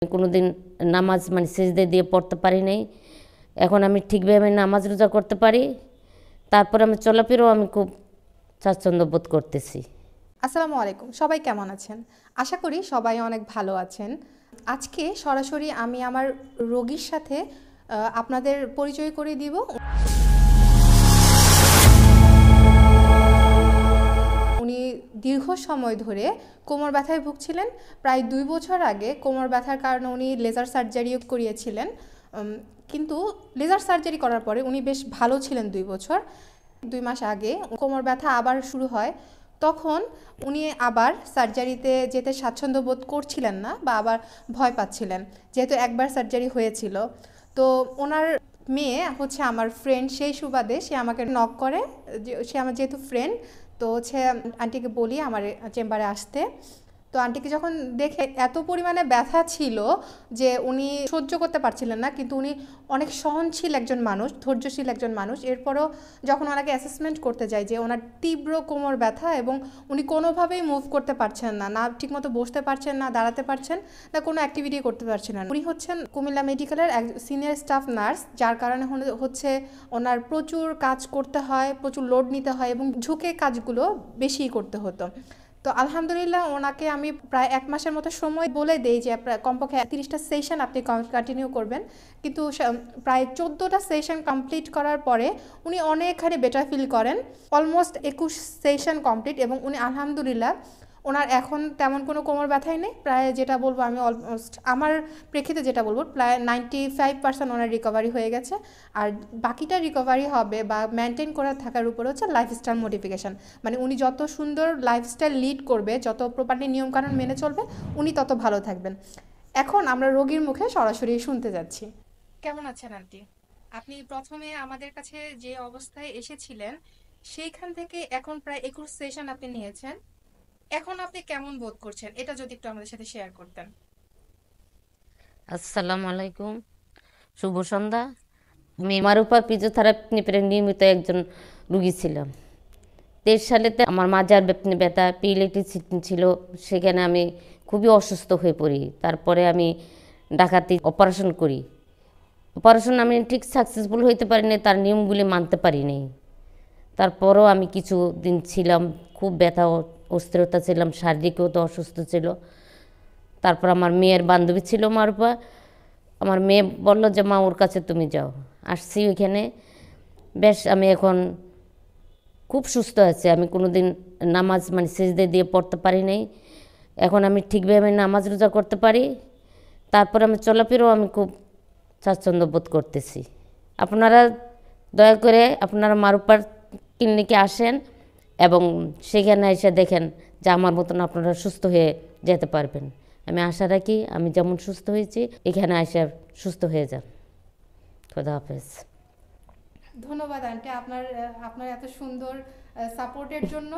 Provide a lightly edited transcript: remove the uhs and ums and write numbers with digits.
কোনোদিন নামাজ সিজদা দিয়ে পড়তে পারি নাই। এখন আমি ঠিকভাবে নামাজ রোজা করতে পারি। তারপর আমি চলাফেরাও আমি খুব স্বাচ্ছন্দ্য বোধ করতেছি। আসসালামু আলাইকুম, সবাই কেমন আছেন? আশা করি সবাই অনেক ভালো আছেন। আজকে সরাসরি আমি আমার রোগীর সাথে আপনাদের পরিচয় করে দিব। উনি দীর্ঘ সময় ধরে কোমর ব্যথায় ভুগছিলেন। প্রায় 2 বছর আগে কোমর ব্যথার কারণে উনি লেজার সার্জারিও করিয়েছিলেন, কিন্তু লেজার সার্জারি করার পরে উনি বেশ ভালো ছিলেন 2 বছর। 2 মাস আগে কোমর ব্যথা আবার শুরু হয়। তখন উনি আবার সার্জারিতে যেতে স্বাচ্ছন্দ্য বোধ করছিলেন না বা আবার ভয় পাচ্ছিলেন, যেহেতু একবার সার্জারি হয়েছিল। তো ওনার মেয়ে হচ্ছে আমার ফ্রেন্ড, সেই সুবাদে সে আমাকে নক করে, সে আমার যেহেতু ফ্রেন্ড, তো হচ্ছে আন্টিকে বলি আমার চেম্বারে আসতে। তো আন্টিকে যখন দেখে এত পরিমাণে ব্যথা ছিল যে উনি সহ্য করতে পারছিলেন না, কিন্তু উনি অনেক সহনশীল একজন মানুষ, ধৈর্যশীল একজন মানুষ। এরপরও যখন ওনাকে অ্যাসেসমেন্ট করতে যায় যে ওনার তীব্র কোমর ব্যথা এবং উনি কোনোভাবেই মুভ করতে পারছেন না, না ঠিকমতো বসতে পারছেন, না দাঁড়াতে পারছেন, না কোনো অ্যাক্টিভিটি করতে পারছেন না। উনি হচ্ছেন কুমিল্লা মেডিকেলের সিনিয়র স্টাফ নার্স, যার কারণে হচ্ছে ওনার প্রচুর কাজ করতে হয়, প্রচুর লোড নিতে হয় এবং ঝুঁকে কাজগুলো বেশিই করতে হতো। তো আলহামদুলিল্লাহ ওনাকে আমি প্রায় 1 মাসের মতো সময় বলে দেই যে কমপক্ষে 30টা সেশন আপনি কন্টিনিউ করবেন, কিন্তু প্রায় 14টা সেশন কমপ্লিট করার পরে উনি অনেকখানি বেটার ফিল করেন। অলমোস্ট 21 সেশন কমপ্লিট এবং উনি আলহামদুলিল্লাহ ওনার এখন তেমন কোনো কোমর ব্যথাই নেই। প্রায় যেটা বলবো আমি অলমোস্ট আমার প্রেক্ষিতে যেটা বলবো প্রায় 95% ওনার রিকভারি হয়ে গেছে। আর বাকিটা রিকভারি হবে বা মেনটেন করে থাকার উপরে হচ্ছে লাইফস্টাইল মডিফিকেশান। মানে উনি যত সুন্দর লাইফস্টাইল লিড করবে, যত প্রপারলি নিয়মকানুন মেনে চলবে, উনি তত ভালো থাকবেন। এখন আমরা রোগীর মুখে সরাসরি শুনতে যাচ্ছি। কেমন আছেন আন্টি? আপনি প্রথমে আমাদের কাছে যে অবস্থায় এসেছিলেন সেইখান থেকে এখন প্রায় 21 সেশন আপনি নিয়েছেন, এখন আপনি কেমন বোধ করছেন, এটা যদি একটু আমাদের সাথে শেয়ার করতেন। আসসালামু আলাইকুম, শুভ সন্ধ্যা। আমি মারুফা ফিজিওথেরাপি নিয়মিত একজন রুগী ছিলাম। 23 সালেতে আমার মাজার ব্যথা পিএলএটি ছিল, সেখানে আমি খুবই অসুস্থ হয়ে পড়ি। তারপরে আমি ডাকাতি অপারেশন করি। অপারেশন আমি ঠিক সাকসেসফুল হইতে পারিনি, তার নিয়মগুলি মানতে পারিনি। তারপরও আমি কিছু দিন ছিলাম, খুব ব্যথা অস্থিরতা ছিলাম, শারীরিকও তো অসুস্থ ছিল। তারপর আমার মেয়ের বান্ধবী ছিল মারুফা, আমার মেয়ে বলল যে মা ওর কাছে তুমি যাও। আসছি ওইখানে, বেশ আমি এখন খুব সুস্থ আছি। আমি কোনোদিন নামাজ সিজদা দিয়ে পড়তে পারি নাই। এখন আমি ঠিকভাবে নামাজ রোজা করতে পারি। তারপর আমি চলাফেরাও আমি খুব স্বাচ্ছন্দ্য বোধ করতেছি। আপনারা দয়া করে আপনারা মারুফার ক্লিনিকে আসেন এবং সেখানে এসে দেখেন যে আমার মতন আপনারা সুস্থ হয়ে যেতে পারবেন। আমি আশা রাখি আমি যেমন সুস্থ হয়েছি এখানে এসে সুস্থ হয়ে যান। খোদা হাফেজ। ধন্যবাদ আন্টি আপনার এত সুন্দর সাপোর্টের জন্য।